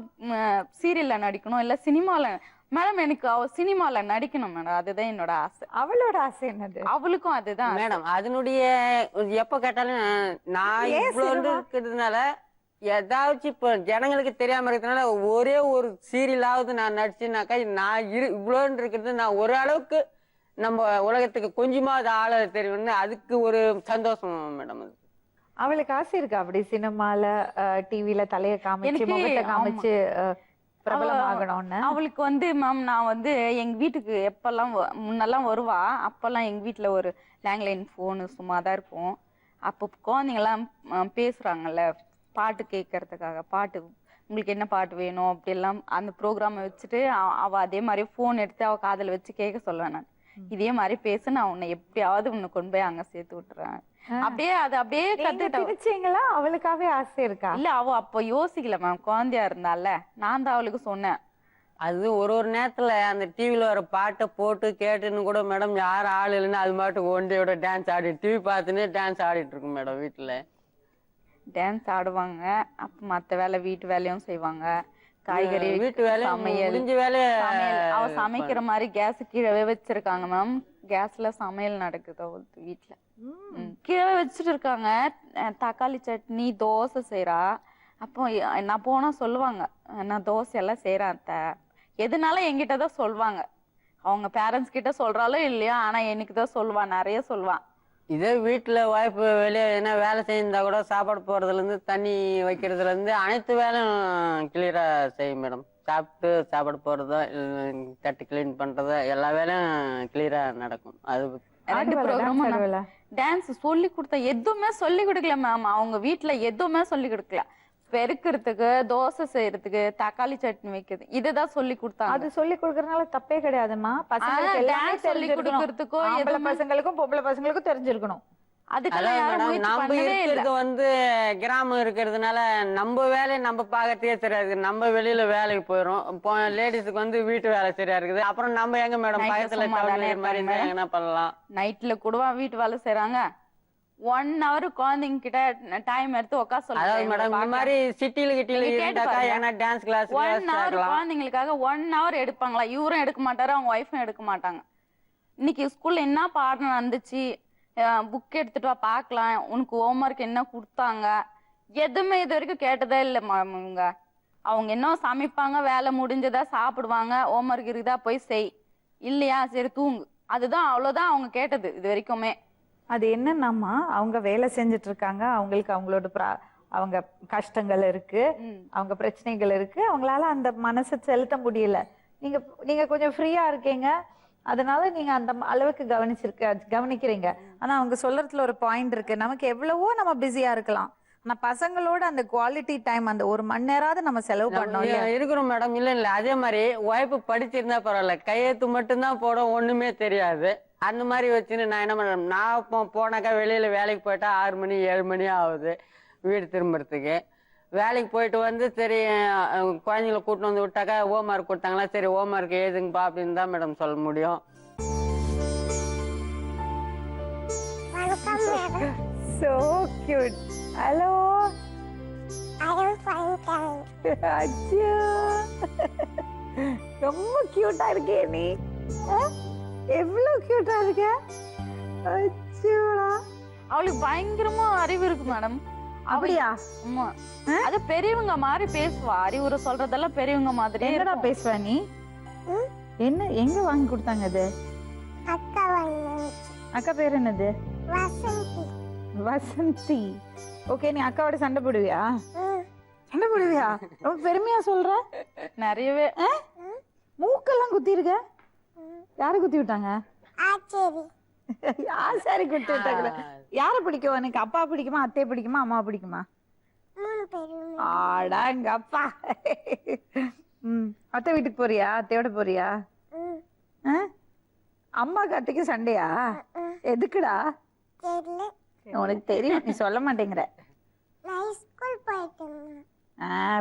S2: சீரியல்ல நடிக்கணும், இல்ல சினிமால. மேடம் எனக்கு அவ சினிமால நடிக்கணும் மேடம், அதுதான் என்னோட ஆசை.
S4: அவளோட ஆசை என்னது?
S2: அவளுக்கும் அதுதான்
S5: மேடம். அதனுடைய எப்ப கேட்டாலும் நான் இவ்வளவு இருக்கிறதுனால ஏதாச்சும் இப்ப ஜனங்களுக்கு தெரியாம இருக்கிறதுனால ஒரே ஒரு சீரியலாவது நான் நடிச்சுனாக்கா நான் இவ்வளோன்னு இருக்கிறது நான் ஒரு அளவுக்கு நம்ம உலகத்துக்கு கொஞ்சமாவது ஆள தெரியும்னு அதுக்கு ஒரு சந்தோஷம் மேடம். அது
S4: அவளுக்கு ஆசை இருக்கா அப்படி சினிமால டிவில தலைய காமிச்சு முகத்தை காமிச்சு பிரபலம் ஆகணும்னு?
S2: அவளுக்கு வந்து மேம் நான் வந்து எங்க வீட்டுக்கு எப்பெல்லாம் முன்னெல்லாம் வருவா, அப்பெல்லாம் எங்க வீட்டுல ஒரு லேண்ட்லைன் போனு சும்மாதான் இருக்கும். அப்போ குழந்தைங்கெல்லாம் பேசுறாங்கல்ல பாட்டு கேட்கறதுக்காக, பாட்டு உங்களுக்கு என்ன பாட்டு வேணும் அப்படியெல்லாம் அந்த ப்ரோக்ராமை வச்சுட்டு அவ அதே மாதிரி போன் எடுத்து அவ காதல வச்சு கேட்க சொல்லுவேன். நான் இதே மாதிரி பேச நான் உன்னை எப்படியாவது உன்னை கொண்டு போய் அங்க சேர்த்து விட்டுறேன். அப்படியே
S4: கத்துக்கிட்டீங்களா? அவளுக்காவே ஆசை இருக்கா?
S2: இல்ல அவ அப்ப யோசிக்கல மேம், குழந்தையா இருந்தால நான் தான் அவளுக்கு சொன்னேன்.
S5: அது ஒரு நேரத்துல அந்த டிவில வர பாட்டை போட்டு கேட்டுன்னு கூட மேடம் யாரும் ஆள் இல்லைன்னு அது மாட்டுக்கு ஒண்டியோட டான்ஸ் ஆடி டிவி பார்த்துன்னு டான்ஸ் ஆடிட்டு இருக்கும் மேடம். வீட்டுல
S2: டான்ஸ் ஆடுவாங்க, அப்ப மத்த வேலை வீட்டு வேலையும் செய்வாங்க. காய்கறி
S5: வீட்டு வேலை
S2: அவ சமைக்கிற மாதிரி கேஸ் கீழே வச்சிருக்காங்க மேம். கேஸ்ல சமையல் நடக்குது வீட்டுல. கீழே வச்சுட்டு இருக்காங்க. தக்காளி சட்னி தோசை செய்யறா. அப்போ நான் போனா சொல்லுவாங்க நான் தோசை எல்லாம் செய்யறேன் அத்தை. எதுனாலும் என்கிட்டதான் சொல்லுவாங்க. அவங்க பேரண்ட்ஸ் கிட்ட சொல்றாலும் இல்லையா, ஆனா எனக்கு தான் சொல்லுவா, நிறைய சொல்லுவான்.
S5: இதே வீட்டுல வாய்ப்பு வெளியே என்ன வேலை செஞ்சிருந்தா கூட சாப்பாடு போறதுல இருந்து தண்ணி வைக்கிறதுல இருந்து அனைத்து வேலையும் கிளியரா செய்யும் மேடம். சாப்பிட்டு சாப்பாடு போறதோ தட்டு கிளீன் பண்றதோ எல்லா வேலையும் கிளியரா நடக்கும். அது
S2: 2 ப்ரோக்ராமும் டான்ஸ் சொல்லி கொடுத்தா எதுவுமே சொல்லி கொடுக்கல மேம். அவங்க வீட்டுல எதுவுமே சொல்லி கொடுக்கல. பெருக்கிறதுக்கு, தோசை செய்யறதுக்கு, தக்காளி சட்னி வைக்கிறது, இதுதான் சொல்லி கொடுத்தாங்க.
S4: அது சொல்லி கொடுக்கறதுனால தப்பே கிடையாதுமா. பசங்களுக்கு
S2: சொல்லி கொடுக்கறதுக்கும்
S4: பசங்களுக்கும் பொம்பளை பசங்களுக்கும் தெரிஞ்சிருக்கணும்.
S5: நம்ம இருக்கிறது வந்து கிராமம் இருக்கிறதுனால நம்ம வேலையை நம்ம பார்க்கறதே சரியா இருக்கு. நம்ம வெளியில வேலைக்கு போயிடும். இப்போ லேடிஸுக்கு வந்து வீட்டு வேலை சரியா இருக்குது. அப்புறம் நம்ம எங்க மேடம் பக்கத்துல மாதிரி என்ன பண்ணலாம்?
S2: நைட்ல கூட வீட்டு வேலை செய்யறாங்க. 1 hour குழந்தைங்க கிட்ட டைம் எடுத்து உட்கார சொல்லுங்க
S5: மேடம். இந்த மாதிரி சிட்டில டான்ஸ் கிளாஸ்
S2: 1 hour குழந்தைங்களுக்காக 1 hour எடுப்பாங்களா? இவரும் எடுக்க மாட்டாரு, அவங்க ஒய்ஃபும் எடுக்க மாட்டாங்க. இன்னைக்கு ஸ்கூல்ல என்ன பாடம் நடந்துச்சு, புக் எடுத்துட்டு வா பாக்கலாம், உனக்கு ஹோம்ஒர்க் என்ன கொடுத்தாங்க, எதுவுமே இது வரைக்கும் கேட்டதே இல்லை இவங்க. அவங்க என்ன சமைப்பாங்க, வேலை முடிஞ்சதா சாப்பிடுவாங்க, ஹோம்ஒர்க் இருக்குதா போய் செய், இல்லையா சரி தூங்கு, அதுதான் அவ்வளவுதான் அவங்க கேட்டது இது வரைக்குமே.
S4: அது என்னன்னாமா அவங்க வேலை செஞ்சுட்டு இருக்காங்க, அவங்களுக்கு அவங்களோட அவங்க கஷ்டங்கள் இருக்கு, அவங்க பிரச்சனைகள் இருக்கு, அவங்களால அந்த மனசை செலுத்த முடியல. நீங்க கொஞ்சம் ஃப்ரீயா இருக்கீங்க, அதனால நீங்க அந்த அளவுக்கு கவனிக்கிறீங்க. ஆனா அவங்க சொல்றதுல ஒரு பாயிண்ட் இருக்கு. நமக்கு எவ்வளவோ நம்ம பிஸியா இருக்கலாம், ஆனா பசங்களோட அந்த குவாலிட்டி டைம் அந்த 1 மணி நேரம் நம்ம செலவு பண்ணோம்
S5: இருக்கிறோம் மேடம். இல்ல அதே மாதிரி ஒய்ஃபு படிச்சிருந்தா பரவாயில்ல, கையெழுத்து மட்டும்தான் போட ஒண்ணுமே தெரியாது. அந்த மாதிரி வச்சுன்னு நான் என்ன பண்றேன், நான் போனாக்கா வெளியில வேலைக்கு போயிட்டா 6 மணி 7 மணி ஆகுது வீடு திரும்புறதுக்கு. வேலைக்கு போயிட்டு வந்து சரி குழந்தைங்களை கூட்டிட்டு வந்து விட்டாக்கா ஹோம்ஒர்க் கொடுத்தாங்களா, சரி ஹோம்ஒர்க் ஏதுங்கப்பா அப்படின்னு தான் மேடம் சொல்ல முடியும்.
S4: So cute. Hello.
S7: I am fine.
S4: அச்சோ, ரொம்ப கியூட்டா இருக்கே நீ. எவ்வளவு கியூட்டா இருக்க. அச்சோடா,
S2: அவளுக்கு பயங்கரமா அறிவு இருக்கு மேடம்.
S4: அப்படியா?
S2: ஆமா, அது பெரியவங்க மாதிரி பேசுவா. அறிவுரை சொல்றதெல்லாம் பெரியவங்க மாதிரி.
S4: என்னடா பேசுவா நீ? என்ன எங்க வாங்கி கொடுத்தாங்க அது?
S7: அக்கா வாங்கி.
S4: அக்கா பேர் என்னது?
S7: வசந்தி.
S4: வசந்தி. ஓகே, நீ அக்காவோட சண்டை போடுவியா? சண்டை போடுவியா? ரொம்ப பெருமையா சொல்ற.
S2: நிறையவே.
S4: மூக்கெல்லாம் குத்தி இருக்க. யாரு குத்தி விட்டாங்க?
S7: ஆச்சேரி.
S4: ஆசாரி கொடுத்துட்டாங்களே. யார பிடிக்கும் உனக்கு? அப்பா பிடிக்குமா, அத்தை பிடிக்குமா, அம்மா பிடிக்குமா?
S7: 3 பேரும்.
S4: ஆடா எங்க அப்பா. அத்தை வீட்டுக்கு போறியா? அத்தையோட போறியா? ஆ? அம்மாக்கு அத்தைக்கு சண்டையா? எதுக்குடா?
S7: தெரியல.
S4: உனக்கு தெரியும், நீ சொல்ல மாட்டேங்கிற.
S7: நான் ஸ்கூல் போயிட்டேன்.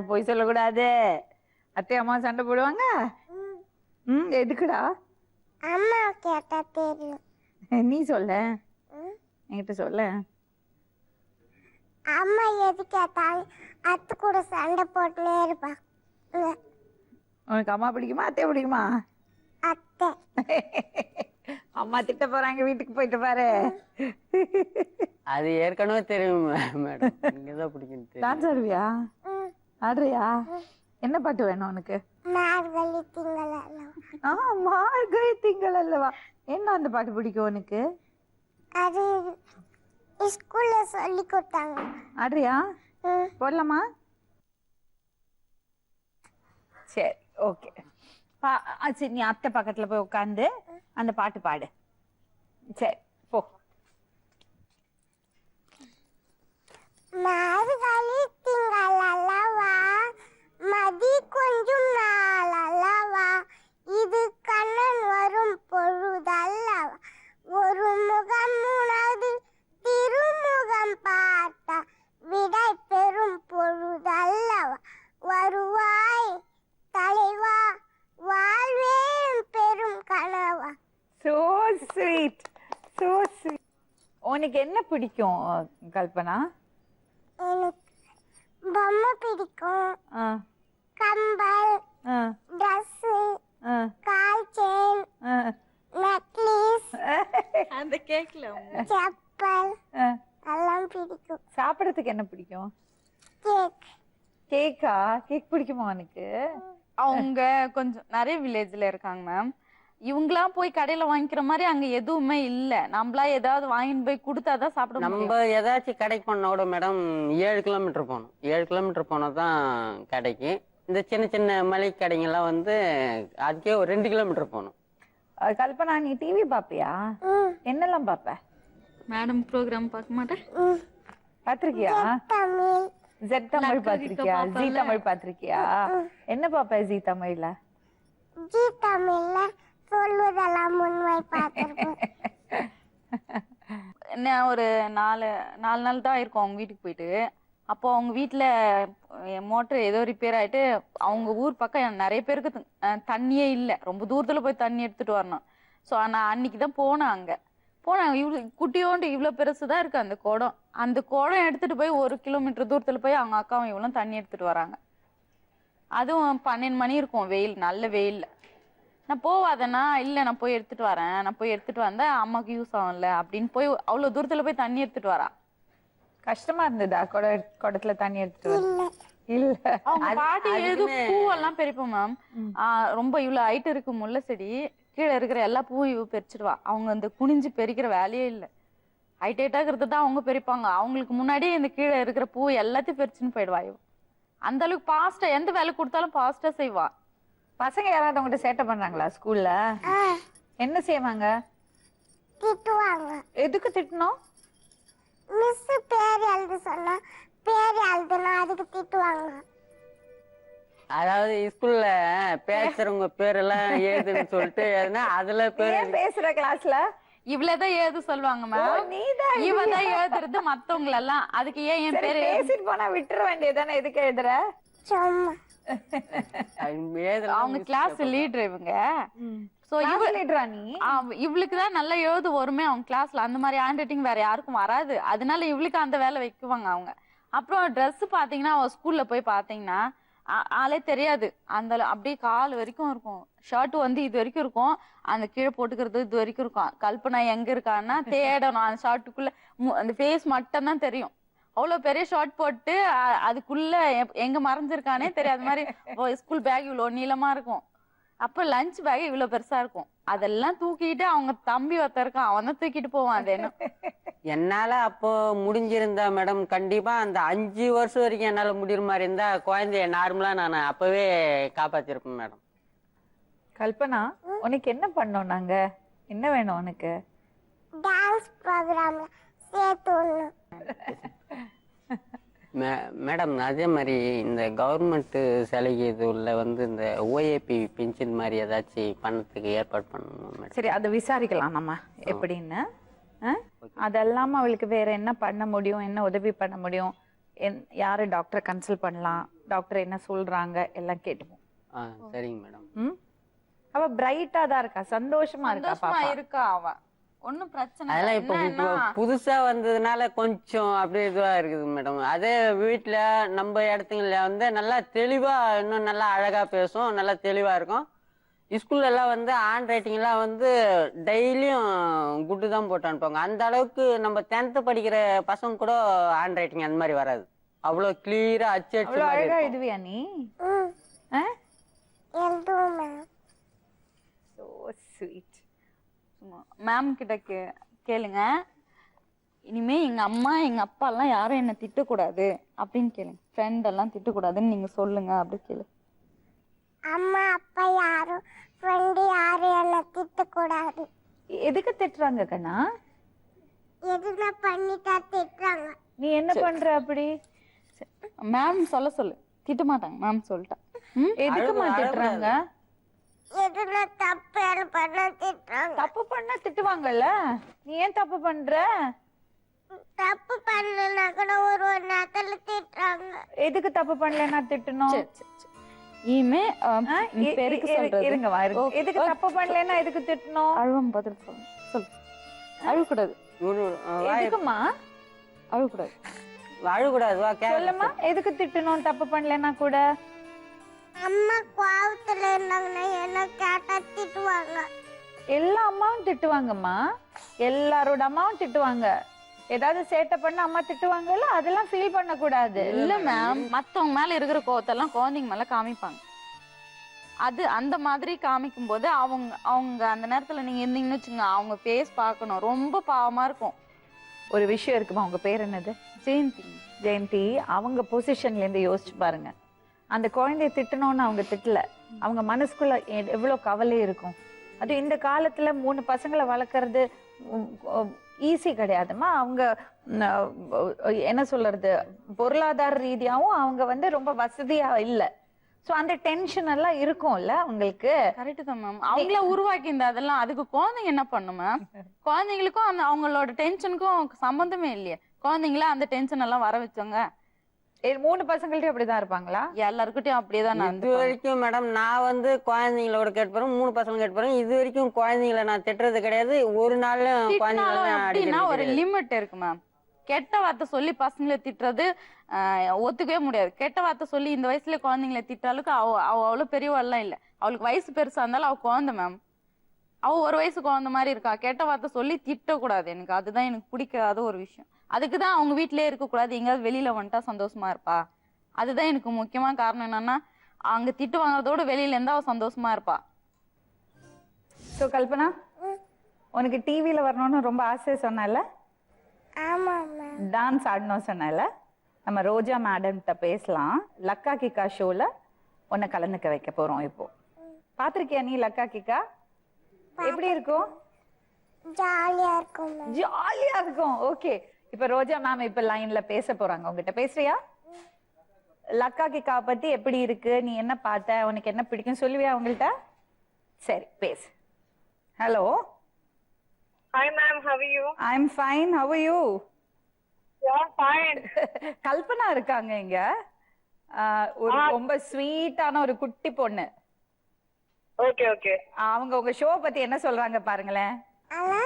S4: போய் சொல்லக்கூடாது. அத்தை அம்மா சண்டை போடுவாங்க. எதுக்குடா?
S7: அம்மா கேட்டா தெரியும்.
S4: நீ சொல்ல, என்கிட்ட சொல்ல.
S7: அம்மா எது கேட்டாலும் அத்தை கூட சண்டை போட்டுனே இருப்பாங்க.
S4: உனக்கு அம்மா பிடிக்குமா, அத்தை பிடிக்குமா?
S7: அத்தை.
S4: அம்மா திட்ட போறாங்க, வீட்டுக்கு போயிட்டு பாரு.
S5: அது ஏற்கனவே தெரியும் மேடம். இங்கதான் பிடிக்கும்.
S4: டான்ஸ் ஆடுவியா? ஆடுறியா? என்ன பாட்டு வேணும் உனக்கு?
S7: மார்கழி திங்கள் அல்லவா.
S4: மார்கழி திங்கள் அல்லவா. என்ன அந்த பாட்டு பிடிக்கும் உனக்கு?
S7: அது ஸ்கூல்ல சொல்லி கொடுத்தாங்க.
S4: ஆடுறியா? போடலாமா? சரி, ஓகே. சரி, நீ அத்தை பக்கத்துல போய் உட்காந்து அந்த பாட்டு பாடு. சரி, போ.
S7: மார்கழி திங்கள் அல்லவா, மதி கொஞ்சம் நாள் அல்லவா, இது கண்ணன் வரும் பொழுதல்லவா, ஒரு முகம் உனது திருமுகம் பார்த்தா விடை பெறும் பொழுதல்லவா, வருவாய் தலைவா வாழ்வே பெரும் கனவா.
S4: So sweet, so sweet. உனக்கு என்ன பிடிக்கும் கல்பனா?
S7: எனக்கு பொம்மை பிடிக்கும், கம்பல், ட்ரெஸ், கால் செயின், நெக்லஸ்,
S2: அந்த கேக்ல
S7: செப்பல் எல்லாம் பிடிக்கும்.
S4: சாப்பிடறதுக்கு என்ன பிடிக்கும்?
S7: கேக்.
S4: கேக்கா? கேக் பிடிக்குமா உனக்கு?
S2: அவங்க கொஞ்சம் நிறைய வில்லேஜ்ல இருக்காங்க மேம். இவங்களாம் போய் கடையில வாங்கிக்கிற மாதிரி அங்க எதுவுமே இல்ல. நம்மளா ஏதாவது வாங்கிட்டு போய் கொடுத்தாதான் சாப்பிட முடியும்.
S5: நம்ம ஏதாச்சும் கடைக்கு போனா கூட மேடம் 7 கிலோமீட்டர் போகணும். 7 கிலோமீட்டர் போனா தான் கடைக்கு. இந்த சின்ன சின்ன மளிகை கடைங்கெல்லாம் வந்து அதுக்கே ஒரு 2 கிலோமீட்டர் போகணும்.
S4: கல்பனா, நீ டிவி பாப்பியா? என்னெல்லாம் பாப்ப?
S2: மேடம் ப்ரோக்ராம் பார்க்க மாட்டேன்.
S4: பாத்திருக்கியா?
S7: தமிழ்.
S4: ஜெட் தமிழ் பாத்திருக்கியா? ஜி தமிழ் பாத்திருக்கியா? என்ன பாப்ப ஜி தமிழ்ல?
S7: ஜி தமிழ்ல சொல்வதெல்லாம் உண்மை பார்த்திருப்பேன்.
S2: என்ன ஒரு 4 நாள் தான் இருக்கும் அவங்க வீட்டுக்கு போயிட்டு. அப்போ அவங்க வீட்டுல மோட்டர் ஏதோ ரிப்பேர் ஆயிட்டு அவங்க ஊர் பக்கம் நிறைய பேருக்கு தண்ணியே இல்லை. ரொம்ப தூரத்துல போய் தண்ணி எடுத்துட்டு வரணும். ஸோ நான் அன்னைக்குதான் போனேன். அங்க போனேன். இவ்வளோ குட்டியோண்டு இவ்வளோ பெருசுதான் இருக்கு அந்த குடம். அந்த குடம் எடுத்துட்டு போய் 1 கிலோமீட்டர் தூரத்துல போய் அவங்க அக்காவும் இவ்வளோ தண்ணி எடுத்துட்டு வராங்க. அதுவும் 12 மணி இருக்கும், வெயில், நல்ல வெயில்ல. நான் போவாதேன்னா, இல்லை நான் போய் எடுத்துட்டு வரேன், நான் போய் எடுத்துட்டு வந்தேன், அம்மாவுக்கு யூஸ் ஆகும்ல அப்படின்னு போய் அவ்வளோ தூரத்துல போய் தண்ணி எடுத்துட்டு வரா.
S4: கஷ்டமா இருந்ததா குடத்துல தண்ணி எடுத்துட்டு வர? இல்ல,
S2: அவங்க பாட்டி ஏதோ பூவெல்லாம் பெரிப்போம் மேம். ரொம்ப இவ்வளவு ஹைட் இருக்கு முல்லை செடி, கீழே இருக்கிற எல்லா பூவும் இவ பெரிச்சிடுவா. அவங்க அந்த குனிஞ்சு பெரிக்கிற வேலையே இல்லை. ஹைட்டா இருக்கிறது தான் அவங்க பெரிப்பாங்க. அவங்களுக்கு முன்னாடியே இந்த கீழே இருக்கிற பூ எல்லாத்தையும் பெரிச்சுன்னு போயிடுவா. இவ அந்த அளவுக்கு பாஸ்டா, எந்த வேலை கொடுத்தாலும் பாஸ்டா செய்வா.
S4: பசங்க யாராவது உங்ககிட்ட சேட்டை பண்றாங்களா ஸ்கூல்ல? என்ன செய்வாங்க?
S7: திட்டுவாங்க.
S4: எதுக்கு திட்டணும்?
S7: மிஸ் பேர் எழுத சொன்னா பேர் எழுதுனா அதுக்கு திட்டுவாங்க.
S5: அதாவது ஸ்கூல்ல பேசுறவங்க பேரெல்லாம் எழுதுன்னு சொல்லிட்டு அதுல பேர்
S4: பேசுற கிளாஸ்ல
S2: இவ்வளவுதான் எழுத சொல்லுவாங்க மேம். இவதான் எழுதுறது மத்தவங்க எல்லாம். அதுக்கு ஏன் என் பேரு
S4: பேசிட்டு போனா விட்டுற வேண்டியதானே, எதுக்கு எழுதுற?
S7: சும்மா
S2: அவங்க கிளாஸ் லீடர் இவங்க. சோ இவளுக்கு தான் நல்லா எழுது வருமே அவங்க கிளாஸ்ல. அந்த மாதிரி ஹேண்ட் ரைட்டிங் வேற யாருக்கும் வராது. அதனால இவளுக்கு அந்த வேலை வைக்குவாங்க அவங்க. அப்புறம் ட்ரெஸ் பாத்தீங்கன்னா அவ ஸ்கூல்ல போய் பாத்தீங்கன்னா ஆளே தெரியாது. அந்த அப்படியே கால் வரைக்கும் இருக்கும். ஷர்ட் வந்து இது வரைக்கும் இருக்கும், அந்த கீழே போட்டுக்கிறது இது வரைக்கும் இருக்கும். கல்பனா எங்க இருக்கான்னா தேடணும். அந்த ஷர்ட்டுக்குள்ள அந்த ஃபேஸ் மட்டும் தான் தெரியும். அவ்வளவு பெரிய ஷார்ட் போட்டு அதுக்குள்ள எங்க மறைஞ்சிருக்கானே தெரியாத மாதிரி ஸ்கூல் பேக் இவ்வளவு நீளமா இருக்கும். அப்ப லஞ்ச் பேக் இவ்வளவு பெருசா இருக்கும். அதெல்லாம் தூக்கிட்டு அவங்க தம்பி ஒருத்த இருக்கான், அவன் தான் தூக்கிட்டு போவான். அது என்ன
S5: என்னால அப்போ முடிஞ்சிருந்தா மேடம், கண்டிப்பா அந்த 5 வருஷம் வரைக்கும் என்னால முடிகிற மாதிரி இருந்தா குழந்தைய நார்மலா நான் அப்பவே காப்பாத்திருப்பேன் மேடம்.
S4: கல்பனா, உனக்கு என்ன பண்ணோம் நாங்க? என்ன வேணும் உனக்கு?
S7: டான்ஸ் ஸ்போர்ட்ஸ் ப்ரோக்ராம்ல சேர்த்து விடணும்.
S5: மேடம் அதே மாதிரி இந்த கவர்மெண்ட் சலுகை இதுல வந்து இந்த ஓஏபி பென்ஷன் மாதிரி ஏதாச்சும் பண்ணதுக்கு ஏற்பாடு பண்ணணும் மேடம்.
S4: சரி, அதை விசாரிக்கலாம் நம்ம எப்படின்னு. அதெல்லாம அவளுக்கு வேற என்ன பண்ண முடியும், என்ன உதவி பண்ண முடியும், யாரு டாக்டரை கன்சல்ட் பண்ணலாம், டாக்டர் என்ன சொல்றாங்க எல்லாம் கேட்டுப்போம்.
S5: சரிங்க மேடம்.
S4: அவ பிரைட்டா தான் இருக்கா, சந்தோஷமா இருக்கா
S2: சந்தோஷமா
S4: பாப்பா.
S2: இருக்கா அவ, ஒன்னும் பிரச்சனை
S5: அதெல்லாம்
S2: இல்லை.
S5: இப்போ
S2: என்னன்னா,
S5: புதுசா வந்ததுனால கொஞ்சம் அப்படியே இதுவா இருக்குது மேடம். அதே வீட்டுல நம்ம இடத்துங்கள்ல வந்து நல்லா தெளிவா இன்னும் நல்லா அழகா பேசும், நல்லா தெளிவா இருக்கும். ஸ்கூல்ல எல்லாம் வந்து ஹேண்ட் ரைட்டிங் எல்லாம் வந்து டெய்லியும் குட்டு தான் போட்டு அனுப்புவாங்க. அந்த அளவுக்கு நம்ம 10th படிக்கிற பசங்க கூட ஹேண்ட் ரைட்டிங் அந்த மாதிரி வராது. அவ்வளவு கிளியரா அச்சு
S4: அவ்வளவு அழகா எழுதுவியா நீ?
S7: எழுதுவோம் மேம்.
S4: So sweet.
S2: மேம் கிட்ட கேளுங்க, இனிமே எங்க அம்மா எங்க அப்பா எல்லாம் யாரும் என்ன திட்டக்கூடாது அப்படின்னு கேளுங்க. ஃப்ரெண்ட் எல்லாம் திட்டக்கூடாதுன்னு நீங்க சொல்லுங்க அப்படி கேளு.
S7: அம்மா அப்பா யாரும் ஃப்ரெண்டு யாரும் என்ன திட்டக்கூடாது.
S4: எதுக்கு திட்டுறாங்க கண்ணா?
S7: எதுனா பண்ணிட்டா திட்டுறாங்க.
S4: நீ என்ன பண்ற அப்படி?
S2: மேம் சொல்ல சொல்லு, திட்ட மாட்டாங்க. மேம் சொல்லிட்டா.
S4: எதுக்குமா திட்டுறாங்க?
S7: எதுனா தப்பு பண்ணா திட்டுறாங்க.
S4: தப்பு பண்ணா திட்டுவாங்கல்ல, நீ ஏன் தப்பு பண்ற?
S7: தப்பு பண்ணலனா கூட ஒரு நேரத்துல திட்டுறாங்க.
S4: எதுக்கு தப்பு பண்ணலன்னா திட்டணும்?
S2: சரி, சரி, சரி. இனிமே பெருக்கு சொல்றது.
S4: இருங்க வா, எதுக்கு தப்பு பண்ணலன்னா எதுக்கு திட்டணும்?
S2: அழுவம் பதில் சொல்லு. சொல்லு. அழுவக்கூடாது.
S4: எதுக்குமா
S2: அழுவக்கூடாது.
S5: அழக்கூடாது.
S4: சொல்லுமா, எதுக்கு திட்டணும் தப்பு பண்ணலன்னா கூட?
S7: அம்மா கோவத்துல இருந்தாங்கன்னா என்ன கேட்டா திட்டுவாங்க.
S4: எல்லா அம்மாவும் திட்டுவாங்கம்மா, எல்லாரோட அம்மாவும் திட்டுவாங்க. ஏதாவது சேட்டை பண்ண அம்மா திட்டுவாங்கல்ல, அதெல்லாம் ஃபீல் பண்ண கூடாது.
S2: இல்ல மேம், மத்தவங்க மேல இருக்கிற கோவத்தெல்லாம் குழந்தைங்க மேல காமிப்பாங்க. அது அந்த மாதிரி காமிக்கும் போது அவங்க அந்த நேரத்துல நீங்க இருந்தீங்கன்னு வச்சுங்க, அவங்க ஃபேஸ் பார்க்கணும், ரொம்ப பாவமா இருக்கும்.
S4: ஒரு விஷயம் இருக்குமா, உங்க பேர் என்னது?
S2: ஜெயந்தி.
S4: ஜெயந்தி, அவங்க பொசிஷன்ல இருந்து யோசிச்சு பாருங்க. அந்த குழந்தைய திட்டணும்னு அவங்க திட்டல, அவங்க மனசுக்குள்ள எவ்வளவு கவலை இருக்கும். அது இந்த காலத்துல 3 பசங்களை வளர்க்கறது ஈஸி கிடையாதுமா. அவங்க என்ன சொல்றது, பொருளாதார ரீதியாவும் அவங்க வந்து ரொம்ப வசதியா இல்ல. சோ அந்த டென்ஷன் எல்லாம் இருக்கும்ல உங்களுக்கு.
S2: கரெக்ட் தான் மேம். அவங்கள உருவாக்கி இந்த அதெல்லாம், அதுக்கு குழந்தைங்க என்ன பண்ணும் மேம்? குழந்தைங்களுக்கும் அந்த அவங்களோட டென்ஷனுக்கும் சம்பந்தமே இல்லையே. குழந்தைங்கள அந்த டென்ஷன் எல்லாம் வர வச்சவங்க.
S4: 3 பசங்கள்ட்ட அப்படிதான் இருப்பாங்களா?
S2: எல்லாருக்கிட்டையும் அப்படியேதான் நான்
S5: இது வரைக்கும் மேடம் நான் வந்து குழந்தைங்களோட கேட்பறேன், 3 பசங்க கேட்பறேன். இது வரைக்கும் குழந்தைங்களை நான் திட்டுறது கிடையாது. ஒரு நாள்
S2: அப்படின்னா ஒரு லிமிட் இருக்கு மேம். கெட்ட வார்த்தை சொல்லி பசங்களை திட்டுறது ஒத்துக்கவே முடியாது. கெட்ட வார்த்தை சொல்லி இந்த வயசுல குழந்தைங்களை திட்டாளுக்கு அவ அவ்வளவு பெரியவெல்லாம் இல்ல. அவளுக்கு வயசு பெருசா இருந்தாலும் அவ குழந்தை மேம். அவ ஒரு வயசு குழந்தை மாதிரி இருக்கா. கெட்ட வார்த்தை சொல்லி திட்டக்கூடாது. எனக்கு அதுதான் எனக்கு பிடிக்காத ஒரு விஷயம். அதுக்குதான் அவங்க வீட்டிலேயே இருக்கக்கூடாது, எங்கேயாவது வெளியில வந்துட்டா சந்தோஷமா இருப்பா. அதுதான் எனக்கு முக்கியமான காரணம். என்னன்னா அங்க திட்டு வாங்குறதோட வெளியில இருந்தா அவ சந்தோஷமா இருப்பா.
S4: சோ கல்பனா, உனக்கு டிவில வரணும்னு ரொம்ப ஆசை சொன்னால,
S7: ஆமா மேம்.
S4: டான்ஸ் ஆடணும் சொன்னால, நம்ம ரோஜா மேடம்கிட்ட பேசலாம். லக்கா கிக்கா ஷோல உன்னை கலந்துக்க வைக்க போறோம். இப்போ பாத்திருக்கியா நீ லக்கா கிக்கா? எப்படி இருக்கும்?
S7: ஜாலியா இருக்கும் மேம்.
S4: ஜாலியா இருக்கும். ஓகே, இப்ப ரோஜா மேம் இப்ப லைன்ல பேச போறாங்க. உங்ககிட்ட பேசுறியா? லக்கா கிக்கா பத்தி எப்படி இருக்கு, நீ என்ன பார்த்த, உனக்கு என்ன பிடிக்கும் சொல்லுவியா அவங்கள்ட்ட? சரி பேசு. Hello.
S6: Hi ma'am, how are you?
S4: I'm fine. How are you?
S6: Yeah, fine.
S4: Kalpana இருக்காங்க இங்க. ஒரு ரொம்ப ஸ்வீட்டான ஒரு குட்டி பொண்ணு.
S6: Okay, okay.
S4: அவங்க உங்க ஷோ பத்தி என்ன சொல்றாங்க பாருங்களேன்.
S7: ஹலோ.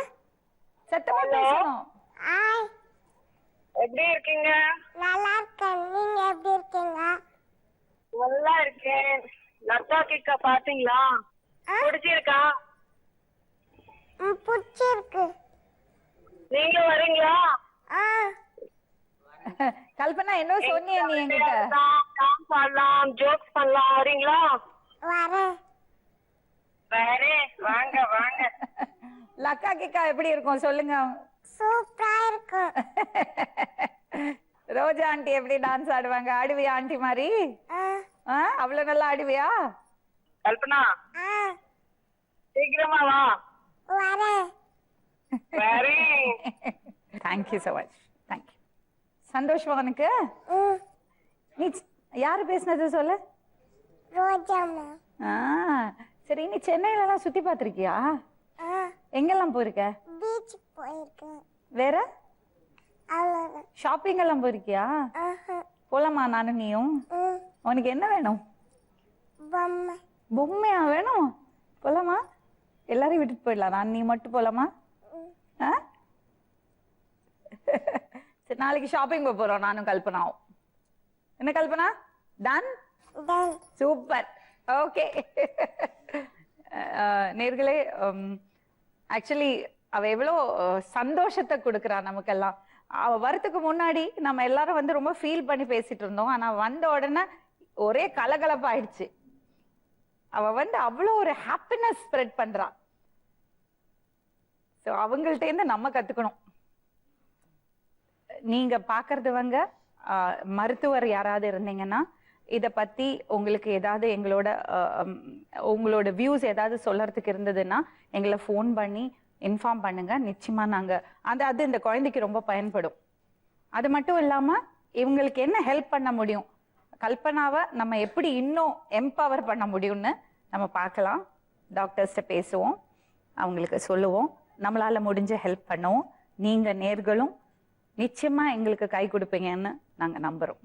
S4: சத்தமா பேசணும்.
S7: ஹாய்.
S6: எப்படி இருக்கீங்க?
S7: நல்லா இருக்கேன். நீங்க எப்படி இருக்கீங்க?
S6: நல்லா இருக்கேன். லக்கா கிக்கா பாத்தீங்களா? பிடிச்சிருக்கா?
S7: பிடிச்சிருக்கு.
S6: நீங்க வரீங்களா?
S4: கல்பனா என்ன சொன்னிய நீ என்கிட்ட?
S6: டான்ஸ் பண்ணலாம், ஜோக்ஸ் பண்ணலாம், வரீங்களா?
S7: வரேன்.
S6: வரேன். வாங்க வாங்க.
S4: லக்கா கிக்கா எப்படி இருக்கும் சொல்லுங்க.
S7: சூப்பரா இருக்கும்.
S4: ரோஜா ஆண்டி எப்படி டான்ஸ் ஆடுவாங்க? ஆடுவியா ஆண்டி மாதிரி? அவ்வளவு நல்லா ஆடுவியா?
S6: கல்பனா சீக்கிரமா வா.
S7: வரேன்.
S6: வரேன்.
S4: Thank you so much. தேங்க்யூ. சந்தோஷமா உனக்கு? நீ யாரு பேசுனது சொல்லு?
S7: ரோஜாமா.
S4: சரி, நீ சென்னையிலலாம் சுத்தி பார்த்திருக்கியா? எங்கெல்லாம் போயிருக்க?
S7: பீச் போயிருக்கேன்.
S4: வேற
S7: அவ்வளவுதான்.
S4: ஷாப்பிங் எல்லாம் போயிருக்கியா? போலாமா நானும் நீயும்? உனக்கு என்ன வேணும்?
S7: பொம்மை.
S4: பொம்மையா வேணும்? போலாமா? எல்லாரையும் விட்டுட்டு போயிடலாம், நான் நீ மட்டும் போலாமா? சரி, நாளைக்கு ஷாப்பிங் போக போறோம் நானும் கல்பனாவும். என்ன கல்பனா? டன்? சூப்பர். ஓகே. நேர்களே, ஆக்சுவலி அவ எவ்வளோ சந்தோஷத்தை கொடுக்குறா நமக்கெல்லாம். அவ வரத்துக்கு முன்னாடி நம்ம எல்லாரும் வந்து ரொம்ப ஃபீல் பண்ணி பேசிட்டு இருந்தோம். ஆனா வந்த உடனே ஒரே கலகலப்பாயிடுச்சு. அவ வந்து அவ்வளோ ஒரு ஹாப்பினஸ் ஸ்ப்ரெட் பண்றா. ஸோ அவங்கள்ட்ட இருந்து நம்ம கத்துக்கணும். நீங்க பாக்குறதுவங்க மருத்துவர் யாராவது இருந்தீங்கன்னா இதை பத்தி உங்களுக்கு ஏதாவது எங்களோட உங்களோட வியூஸ் ஏதாவது சொல்லறதுக்கு இருந்ததுன்னா எங்களை ஃபோன் பண்ணி இன்ஃபார்ம் பண்ணுங்க. நிச்சயமா நாங்க அது இந்த குழந்தைக்கு ரொம்ப பயன்படும். அது மட்டும் இல்லாம இவங்களுக்கு என்ன ஹெல்ப் பண்ண முடியும், கல்பனாவை நம்ம எப்படி இன்னும் எம்பவர் பண்ண முடியும்னு நம்ம பார்க்கலாம். டாக்டர்ஸ்ட்ட பேசுவோம், அவங்களுக்கு சொல்லுவோம், நம்மளால முடிஞ்ச ஹெல்ப் பண்ணுவோம். நீங்க நேர்களும் நிச்சயமா எங்களுக்கு கை கொடுப்பீங்கன்னு நாங்க நம்புறோம்.